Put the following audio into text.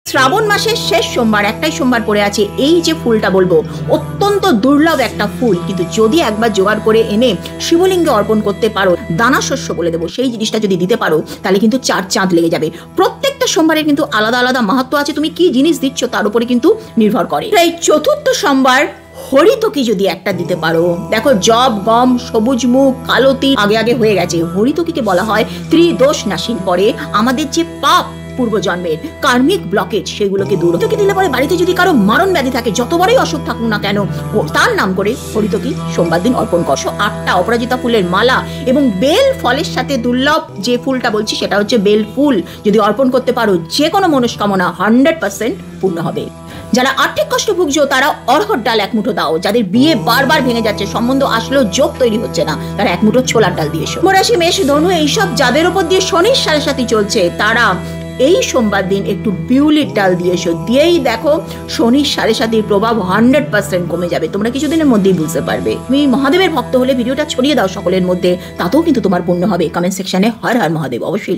শ্রাবণ মাসের শেষ সোমবার, একটাই সোমবার পড়ে আছে। এই যে ফুলটা বলবো অত্যন্ত দুর্লভ একটা ফুল, কিন্তু যদি একবার জোগাড় করে এনে শিবলিঙ্গে অর্পণ করতে পারো, দানা শস্য বলে দেবো, সেই জিনিসটা যদি দিতে পারো তাহলে কিন্তু 4 চাঁদ লেগে যাবে। প্রত্যেকটা সোমবারের কিন্তু আলাদা আলাদা মাহাত্ম্য আছে, তুমি কি জিনিস দিচ্ছ তার উপরে কিন্তু নির্ভর করে। এই চতুর্থ সোমবার হরিতকি যদি একটা দিতে পারো, দেখো জব, গম, সবুজ মুগ, কালো তিল আগে আগে হয়ে গেছে। হরিতকিকে বলা হয় ত্রিদোষ নাশীন, পরে আমাদের যে পাপ পূর্বজন্মের কার্মিক ব্লকেজ সেগুলোকে দূর হরিতকি দিলে পরে বাড়িতে যদি কারো মারণ ব্যাধি থাকে, যতবারই অসুখ থাকুক না কেন, তার নাম করে হরিতকি সোমবার দিন অর্পণ করো। 8টা অপরাজিতা ফুলের মালা এবং বেল ফলের সাথে দুর্লভ যে ফুলটা বলছি সেটা হচ্ছে বেল ফুল যদি অর্পণ করতে পারো, যে কোনো মনস্কামনা 100% পূর্ণ হবে। যারা আর্থিক কষ্ট ভুগছো তারা অরহর ডাল 1 মুঠো দাও। যাদের বিয়ে বারবার ভেঙে যাচ্ছে, সম্বন্ধ আসলেও যোগ তৈরি হচ্ছে না, তারা 1 মুঠো ছোলার ডাল দিয়ে এসো। রাশি মেষ, ধনু এইসব যাদের উপর দিয়ে শনির সাড়ে চলছে, তারা এই সোমবার দিন একটু বিউলির ডাল দিয়ে এসো। দিয়েই দেখো শনির সাড়ে প্রভাব 100% কমে যাবে, তোমরা কিছুদিনের মধ্যেই বুঝতে পারবে। তুমি মহাদেবের ভক্ত হলে ভিডিওটা ছড়িয়ে দাও সকলের মধ্যে, তাতেও কিন্তু তোমার পুণ্য হবে। কমেন্ট সেকশনে হর হর মহাদেব অবশ্যই।